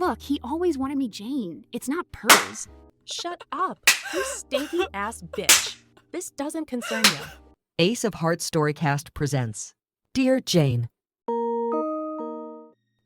Look, he always wanted me Jane. It's not Purse. Shut up, you stinky ass bitch. This doesn't concern you. Ace of Hearts-Storycast presents Dear Jane.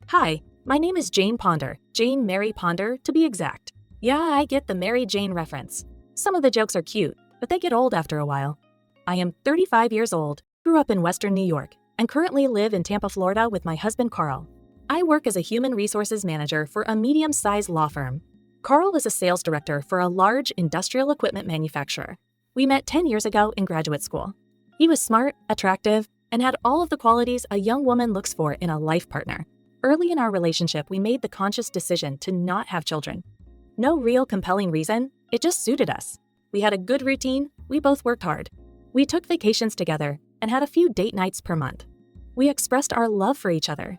Hi, my name is Jane Ponder. Jane Mary Ponder, to be exact. Yeah, I get the Mary Jane reference. Some of the jokes are cute, but they get old after a while. I am 35 years old, grew up in Western New York, and currently live in Tampa, Florida with my husband, Carl. I work as a human resources manager for a medium-sized law firm. Carl is a sales director for a large industrial equipment manufacturer. We met 10 years ago in graduate school. He was smart, attractive, and had all of the qualities a young woman looks for in a life partner. Early in our relationship, we made the conscious decision to not have children. No real compelling reason, it just suited us. We had a good routine, we both worked hard. We took vacations together and had a few date nights per month. We expressed our love for each other.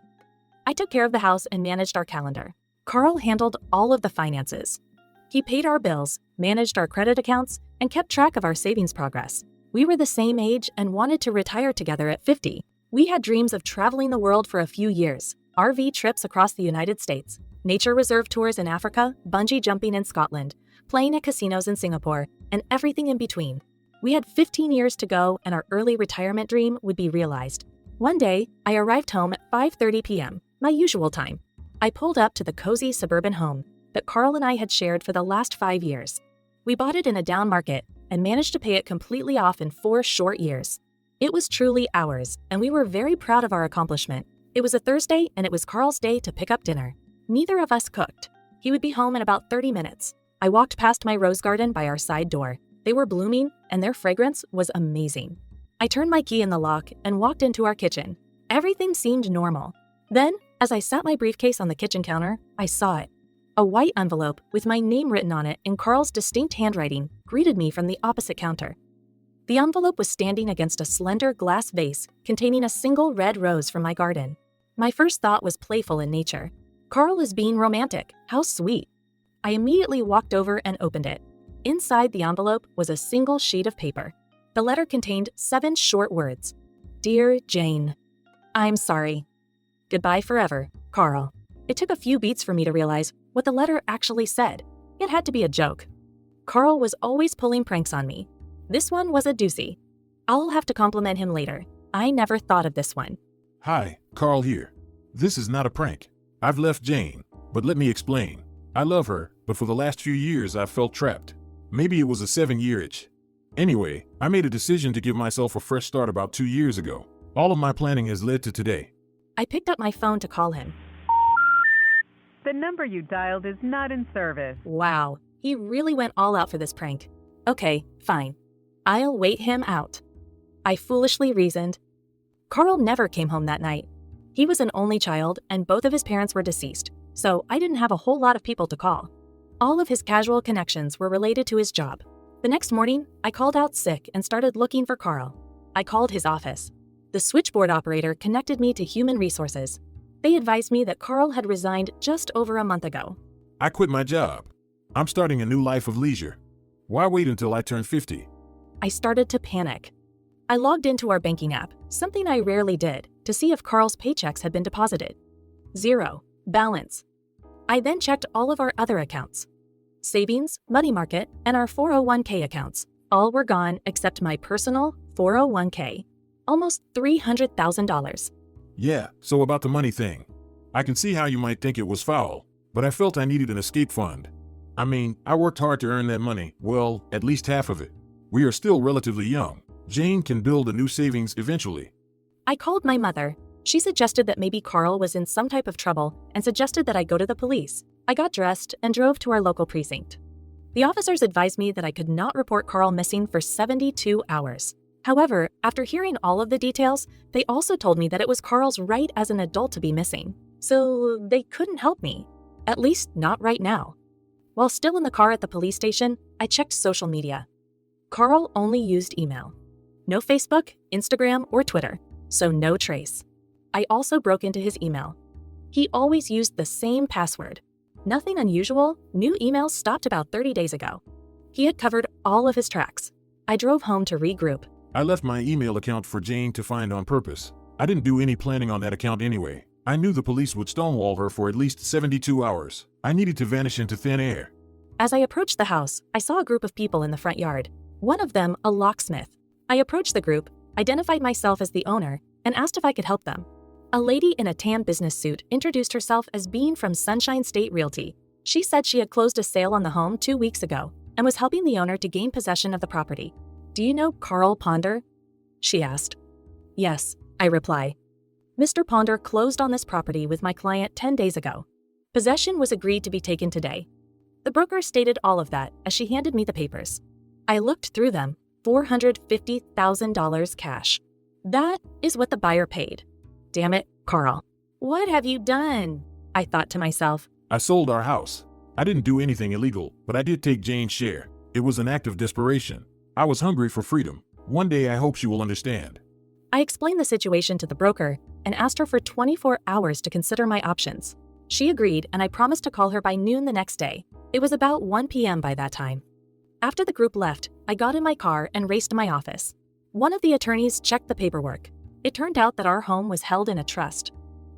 I took care of the house and managed our calendar. Carl handled all of the finances. He paid our bills, managed our credit accounts, and kept track of our savings progress. We were the same age and wanted to retire together at 50. We had dreams of traveling the world for a few years, RV trips across the United States, nature reserve tours in Africa, bungee jumping in Scotland, playing at casinos in Singapore, and everything in between. We had 15 years to go and our early retirement dream would be realized. One day, I arrived home at 5:30 p.m., my usual time. I pulled up to the cozy suburban home that Carl and I had shared for the last 5 years. We bought it in a down market and managed to pay it completely off in 4 short years. It was truly ours, and we were very proud of our accomplishment. It was a Thursday, and it was Carl's day to pick up dinner. Neither of us cooked. He would be home in about 30 minutes. I walked past my rose garden by our side door. They were blooming, and their fragrance was amazing. I turned my key in the lock and walked into our kitchen. Everything seemed normal. Then, as I sat my briefcase on the kitchen counter, I saw it. A white envelope with my name written on it in Carl's distinct handwriting greeted me from the opposite counter. The envelope was standing against a slender glass vase containing a single red rose from my garden. My first thought was playful in nature. Carl is being romantic. How sweet. I immediately walked over and opened it. Inside the envelope was a single sheet of paper. The letter contained 7 short words. Dear Jane. I'm sorry. Goodbye forever, Carl. It took a few beats for me to realize what the letter actually said. It had to be a joke. Carl was always pulling pranks on me. This one was a doozy. I'll have to compliment him later. I never thought of this one. Hi, Carl here. This is not a prank. I've left Jane, but let me explain. I love her, but for the last few years I've felt trapped. Maybe it was a 7-year itch. Anyway, I made a decision to give myself a fresh start about 2 years ago. All of my planning has led to today. I picked up my phone to call him. The number you dialed is not in service. Wow, he really went all out for this prank. Okay, fine. I'll wait him out. I foolishly reasoned. Carl never came home that night. He was an only child and both of his parents were deceased, so I didn't have a whole lot of people to call. All of his casual connections were related to his job. The next morning, I called out sick and started looking for Carl. I called his office. The switchboard operator connected me to human resources. They advised me that Carl had resigned just over a month ago. I quit my job. I'm starting a new life of leisure. Why wait until I turn 50? I started to panic. I logged into our banking app, something I rarely did, to see if Carl's paychecks had been deposited. 0. Balance. I then checked all of our other accounts. Savings, money market, and our 401k accounts. All were gone except my personal 401k. Almost $300,000. Yeah, so about the money thing. I can see how you might think it was foul, but I felt I needed an escape fund. I mean, I worked hard to earn that money, well, at least half of it. We are still relatively young. Jane can build a new savings eventually. I called my mother. She suggested that maybe Carl was in some type of trouble and suggested that I go to the police. I got dressed and drove to our local precinct. The officers advised me that I could not report Carl missing for 72 hours. However, after hearing all of the details, they also told me that it was Carl's right as an adult to be missing. So they couldn't help me. At least not right now. While still in the car at the police station, I checked social media. Carl only used email. No Facebook, Instagram, or Twitter, so no trace. I also broke into his email. He always used the same password. Nothing unusual, new emails stopped about 30 days ago. He had covered all of his tracks. I drove home to regroup. I left my email account for Jane to find on purpose. I didn't do any planning on that account anyway. I knew the police would stonewall her for at least 72 hours. I needed to vanish into thin air. As I approached the house, I saw a group of people in the front yard. One of them, a locksmith. I approached the group, identified myself as the owner, and asked if I could help them. A lady in a tan business suit introduced herself as being from Sunshine State Realty. She said she had closed a sale on the home 2 weeks ago and was helping the owner to gain possession of the property. "Do you know Carl Ponder?" she asked. "Yes," I reply. "Mr. Ponder closed on this property with my client 10 days ago. Possession was agreed to be taken today." The broker stated all of that as she handed me the papers. I looked through them. $450,000 cash. That is what the buyer paid. Damn it, Carl. What have you done? I thought to myself. I sold our house. I didn't do anything illegal, but I did take Jane's share. It was an act of desperation. I was hungry for freedom. One day I hope she will understand. I explained the situation to the broker and asked her for 24 hours to consider my options. She agreed, and I promised to call her by noon the next day. It was about 1 p.m. by that time. After the group left, I got in my car and raced to my office. One of the attorneys checked the paperwork. It turned out that our home was held in a trust.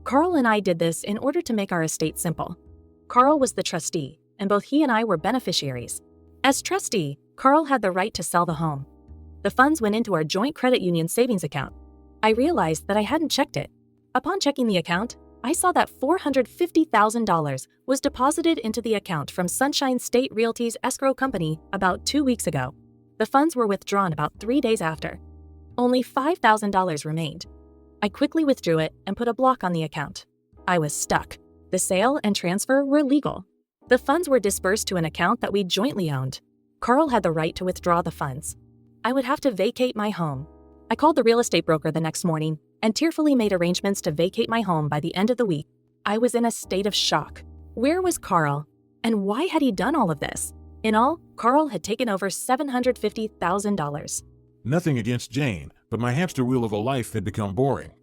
Carl and I did this in order to make our estate simple. Carl was the trustee, and both he and I were beneficiaries. As trustee, Carl had the right to sell the home. The funds went into our joint credit union savings account. I realized that I hadn't checked it. Upon checking the account, I saw that $450,000 was deposited into the account from Sunshine State Realty's escrow company about 2 weeks ago. The funds were withdrawn about 3 days after. Only $5,000 remained. I quickly withdrew it and put a block on the account. I was stuck. The sale and transfer were legal. The funds were dispersed to an account that we jointly owned. Carl had the right to withdraw the funds. I would have to vacate my home. I called the real estate broker the next morning and tearfully made arrangements to vacate my home by the end of the week. I was in a state of shock. Where was Carl? And why had he done all of this? In all, Carl had taken over $750,000. Nothing against Jane, but my hamster wheel of a life had become boring.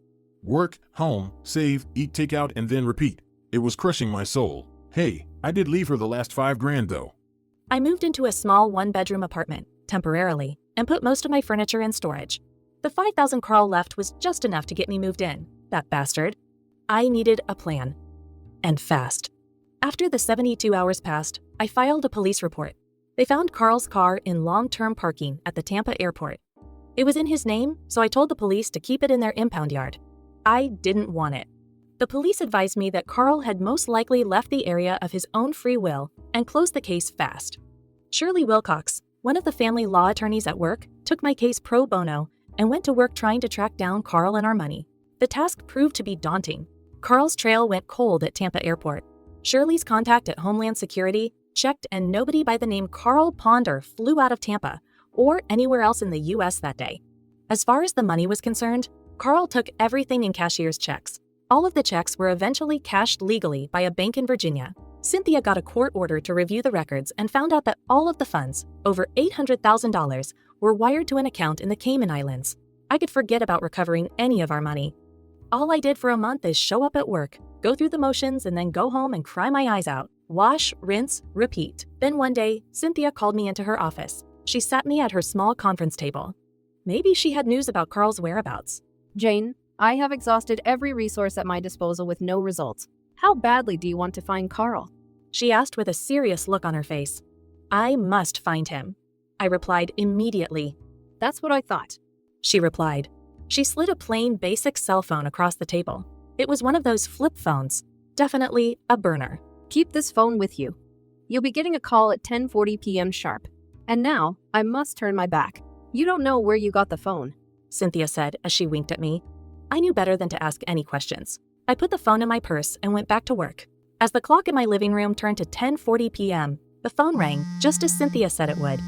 Work, home, save, eat, take out, and then repeat. It was crushing my soul. Hey, I did leave her the last $5,000 though. I moved into a small one-bedroom apartment, temporarily, and put most of my furniture in storage. The $5,000 Carl left was just enough to get me moved in, that bastard. I needed a plan. And fast. After the 72 hours passed, I filed a police report. They found Carl's car in long-term parking at the Tampa airport. It was in his name, so I told the police to keep it in their impound yard. I didn't want it. The police advised me that Carl had most likely left the area of his own free will and closed the case fast. Shirley Wilcox, one of the family law attorneys at work, took my case pro bono and went to work trying to track down Carl and our money. The task proved to be daunting. Carl's trail went cold at Tampa Airport. Shirley's contact at Homeland Security checked, and nobody by the name Carl Ponder flew out of Tampa or anywhere else in the U.S. that day. As far as the money was concerned, Carl took everything in cashier's checks. All of the checks were eventually cashed legally by a bank in Virginia. Cynthia got a court order to review the records and found out that all of the funds, over $800,000, were wired to an account in the Cayman Islands. I could forget about recovering any of our money. All I did for a month is show up at work, go through the motions, and then go home and cry my eyes out. Wash, rinse, repeat. Then one day, Cynthia called me into her office. She sat me at her small conference table. Maybe she had news about Carl's whereabouts. "Jane, I have exhausted every resource at my disposal with no results. How badly do you want to find Carl?" She asked with a serious look on her face. "I must find him," I replied immediately. "That's what I thought." She replied. She slid a plain, basic cell phone across the table. It was one of those flip phones. Definitely a burner. "Keep this phone with you. You'll be getting a call at 10:40 p.m. sharp. And now, I must turn my back. You don't know where you got the phone," Cynthia said as she winked at me. I knew better than to ask any questions. I put the phone in my purse and went back to work. As the clock in my living room turned to 10:40 p.m., the phone rang just as Cynthia said it would.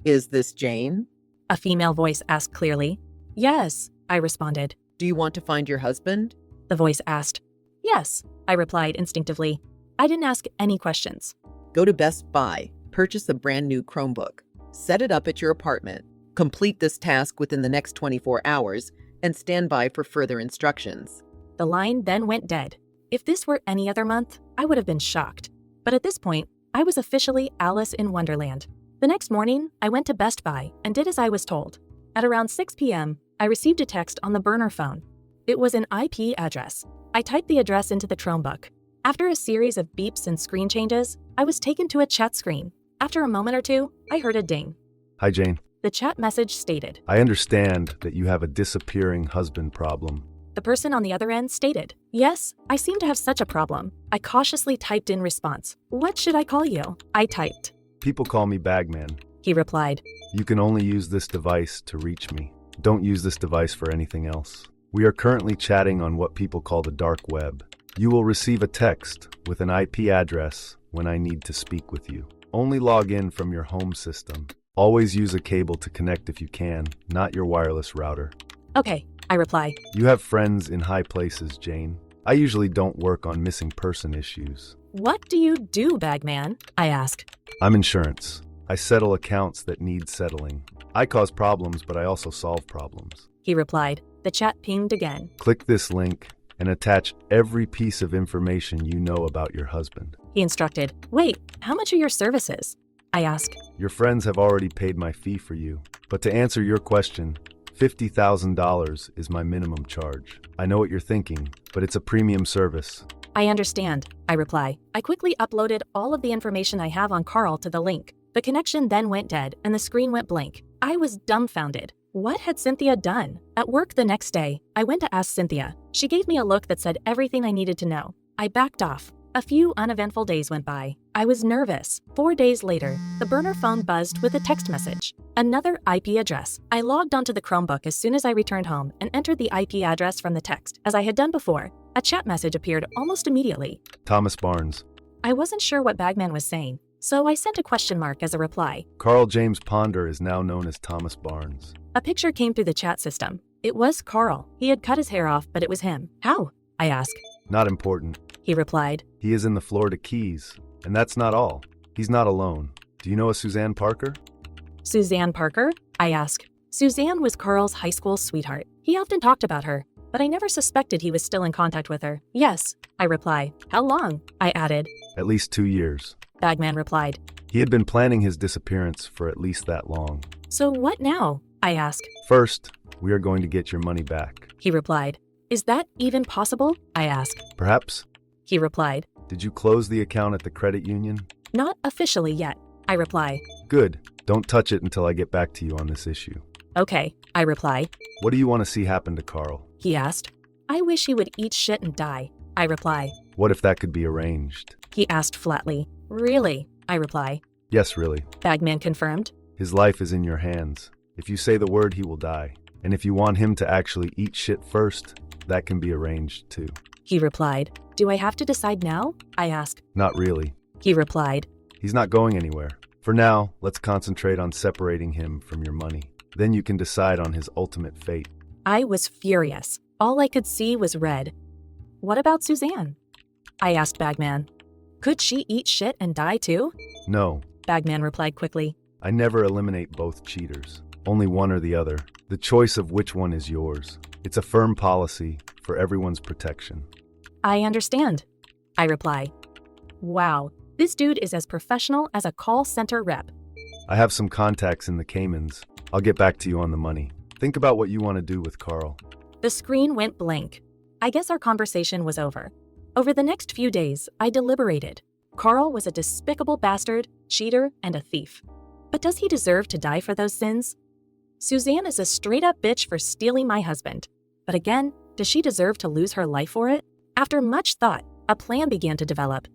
"Is this Jane? A female voice asked clearly. "Yes," I responded. Do you want to find your husband?" The voice asked. "Yes," I replied instinctively. I didn't ask any questions. Go to Best Buy, purchase a brand new Chromebook, set it up at your apartment, complete this task within the next 24 hours, and stand by for further instructions. The line then went dead. If this were any other month, I would have been shocked. But at this point, I was officially Alice in Wonderland. The next morning, I went to Best Buy and did as I was told. At around 6 p.m., I received a text on the burner phone. It was an IP address. I typed the address into the Chromebook. After a series of beeps and screen changes, I was taken to a chat screen. After a moment or two, I heard a ding. Hi, Jane. The chat message stated. I understand that you have a disappearing husband problem. The person on the other end stated, yes, I seem to have such a problem. I cautiously typed in response. What should I call you? I typed. People call me Bagman. He replied. You can only use this device to reach me. Don't use this device for anything else. We are currently chatting on what people call the dark web. You will receive a text with an IP address when I need to speak with you. Only log in from your home system. Always use a cable to connect if you can, not your wireless router. Okay, I reply. You have friends in high places, Jane. I usually don't work on missing person issues. What do you do, Bagman? I ask. I'm insurance. I settle accounts that need settling. I cause problems, but I also solve problems. He replied. The chat pinged again. Click this link and attach every piece of information you know about your husband. He instructed. Wait, how much are your services? I ask. Your friends have already paid my fee for you. But to answer your question, $50,000 is my minimum charge. I know what you're thinking, but it's a premium service. I understand, I reply. I quickly uploaded all of the information I have on Carl to the link. The connection then went dead and the screen went blank. I was dumbfounded. What had Cynthia done? At work the next day, I went to ask Cynthia. She gave me a look that said everything I needed to know. I backed off. A few uneventful days went by. I was nervous. 4 days later, the burner phone buzzed with a text message. Another IP address. I logged onto the Chromebook as soon as I returned home and entered the IP address from the text. As I had done before, a chat message appeared almost immediately. Thomas Barnes. I wasn't sure what Bagman was saying, so I sent a question mark as a reply. Carl James Ponder is now known as Thomas Barnes. A picture came through the chat system. It was Carl. He had cut his hair off, but it was him. How? I asked. Not important. He replied. He is in the Florida Keys. And that's not all. He's not alone. Do you know a Suzanne Parker? Suzanne Parker? I asked. Suzanne was Carl's high school sweetheart. He often talked about her, but I never suspected he was still in contact with her. Yes, I reply. How long? I added. At least 2 years. Bagman replied. He had been planning his disappearance for at least that long. So what now? I asked. First, we are going to get your money back. He replied. Is that even possible? I asked. Perhaps. He replied. Did you close the account at the credit union? Not officially yet, I reply. Good. Don't touch it until I get back to you on this issue. Okay, I reply. What do you want to see happen to Carl? He asked. I wish he would eat shit and die, I reply. What if that could be arranged? He asked flatly. Really? I reply. Yes, really. Bagman confirmed. His life is in your hands. If you say the word, he will die. And if you want him to actually eat shit first, that can be arranged too. He replied. Do I have to decide now? I asked. Not really. He replied. He's not going anywhere. For now, let's concentrate on separating him from your money. Then you can decide on his ultimate fate. I was furious. All I could see was red. What about Suzanne? I asked Bagman. Could she eat shit and die too? No. Bagman replied quickly. I never eliminate both cheaters. Only one or the other. The choice of which one is yours. It's a firm policy for everyone's protection. I understand, I reply. Wow, this dude is as professional as a call center rep. I have some contacts in the Caymans. I'll get back to you on the money. Think about what you want to do with Carl. The screen went blank. I guess our conversation was over. Over the next few days, I deliberated. Carl was a despicable bastard, cheater, and a thief. But does he deserve to die for those sins? Suzanne is a straight-up bitch for stealing my husband. But again, does she deserve to lose her life for it? After much thought, a plan began to develop.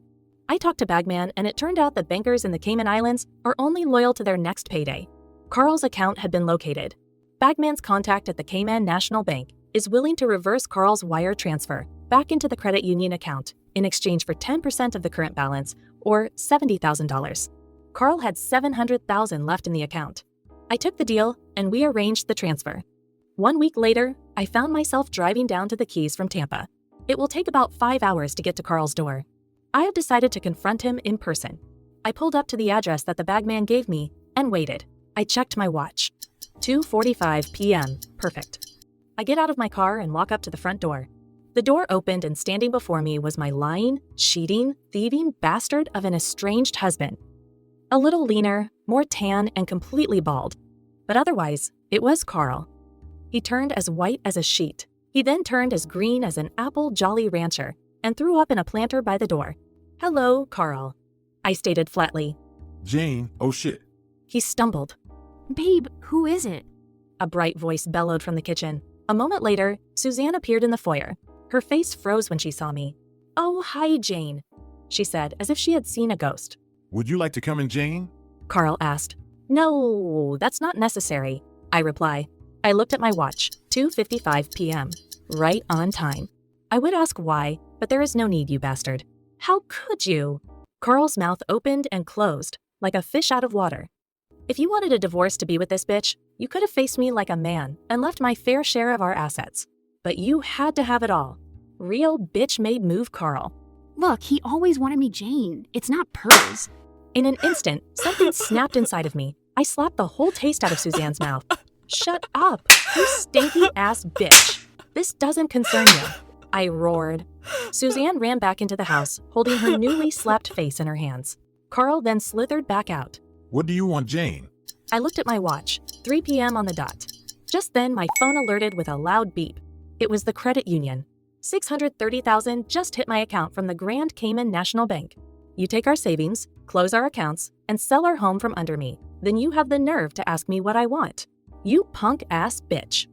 I talked to Bagman, and it turned out that bankers in the Cayman Islands are only loyal to their next payday. Carl's account had been located. Bagman's contact at the Cayman National Bank is willing to reverse Carl's wire transfer back into the credit union account in exchange for 10% of the current balance, or $70,000. Carl had $700,000 left in the account. I took the deal, and we arranged the transfer. 1 week later, I found myself driving down to the Keys from Tampa. It will take about 5 hours to get to Carl's door. I have decided to confront him in person. I pulled up to the address that the bagman gave me and waited. I checked my watch. 2:45 p.m. Perfect. I get out of my car and walk up to the front door. The door opened, and standing before me was my lying, cheating, thieving bastard of an estranged husband. A little leaner, more tan, and completely bald. But otherwise, it was Carl. He turned as white as a sheet. He then turned as green as an apple Jolly Rancher and threw up in a planter by the door. "Hello, Carl," I stated flatly. Jane, oh shit. He stumbled. Babe, who is it? A bright voice bellowed from the kitchen. A moment later, Suzanne appeared in the foyer. Her face froze when she saw me. "Oh, hi, Jane," she said, as if she had seen a ghost. Would you like to come in, Jane? Carl asked. "No, that's not necessary," I reply. I looked at my watch, 2:55 p.m., right on time. I would ask why, but there is no need, you bastard. How could you? Carl's mouth opened and closed, like a fish out of water. If you wanted a divorce to be with this bitch, you could have faced me like a man and left my fair share of our assets. But you had to have it all. Real bitch-made move, Carl. Look, he always wanted me Jane. It's not pearls. In an instant, something snapped inside of me. I slapped the whole taste out of Suzanne's mouth. "Shut up, you stinky-ass bitch. This doesn't concern you," I roared. Suzanne ran back into the house, holding her newly slapped face in her hands. Carl then slithered back out. What do you want, Jane? I looked at my watch, 3 p.m. on the dot. Just then, my phone alerted with a loud beep. It was the credit union. $630,000 just hit my account from the Grand Cayman National Bank. You take our savings, close our accounts, and sell our home from under me. Then you have the nerve to ask me what I want. You punk-ass bitch.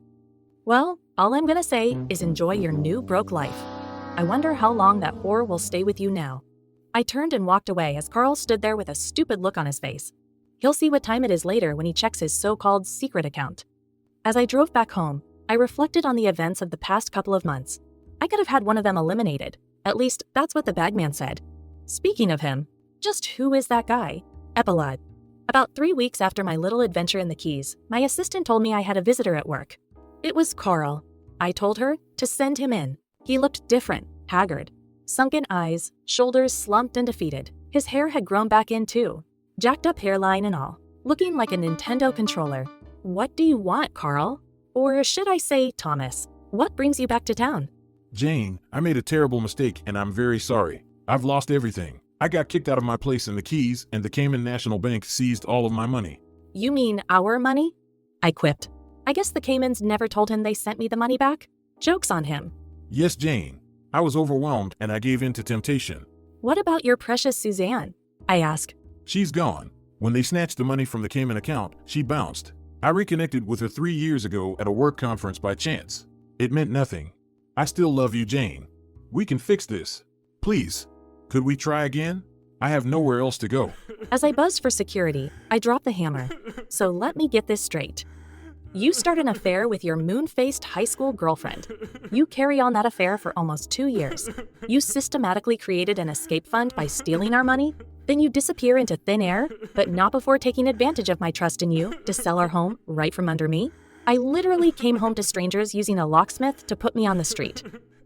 Well, all I'm gonna say is enjoy your new broke life. I wonder how long that whore will stay with you now. I turned and walked away as Carl stood there with a stupid look on his face. He'll see what time it is later when he checks his so-called secret account. As I drove back home, I reflected on the events of the past couple of months. I could have had one of them eliminated. At least, that's what the bagman said. Speaking of him, just who is that guy? Epilogue. About 3 weeks after my little adventure in the Keys, my assistant told me I had a visitor at work. It was Carl. I told her to send him in. He looked different, haggard. Sunken eyes, shoulders slumped and defeated. His hair had grown back in too. Jacked up hairline and all. Looking like a Nintendo controller. What do you want, Carl? Or should I say, Thomas? What brings you back to town? Jane, I made a terrible mistake and I'm very sorry. I've lost everything. I got kicked out of my place in the Keys and the Cayman National Bank seized all of my money. You mean our money? I quipped. I guess the Caymans never told him they sent me the money back? Joke's on him. Yes, Jane. I was overwhelmed and I gave in to temptation. What about your precious Suzanne? I asked. She's gone. When they snatched the money from the Cayman account, she bounced. I reconnected with her 3 years ago at a work conference by chance. It meant nothing. I still love you, Jane. We can fix this. Please. Could we try again? I have nowhere else to go. As I buzzed for security, I dropped the hammer. So let me get this straight. You start an affair with your moon-faced high school girlfriend. You carry on that affair for almost 2 years. You systematically created an escape fund by stealing our money. Then you disappear into thin air, but not before taking advantage of my trust in you to sell our home right from under me. I literally came home to strangers using a locksmith to put me on the street.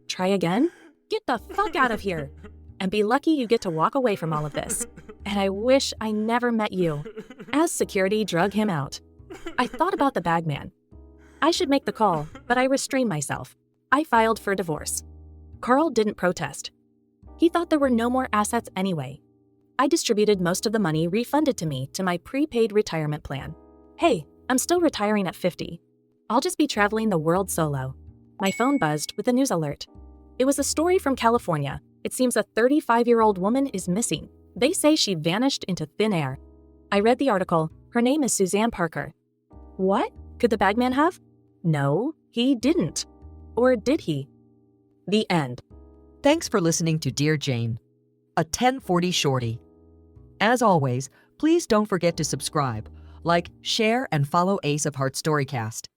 Try again? Get the fuck out of here. And be lucky you get to walk away from all of this. And I wish I never met you. As security drug him out, I thought about the bagman. I should make the call, but I restrained myself. I filed for divorce. Carl didn't protest. He thought there were no more assets anyway. I distributed most of the money refunded to me to my prepaid retirement plan. Hey, I'm still retiring at 50. I'll just be traveling the world solo. My phone buzzed with a news alert. It was a story from California. It seems a 35-year-old woman is missing. They say she vanished into thin air. I read the article. Her name is Suzanne Parker. What? Could the bagman have? No, he didn't. Or did he? The end. Thanks for listening to Dear Jane, a 1040 Shorty. As always, please don't forget to subscribe, like, share, and follow Ace of Hearts-Storycast.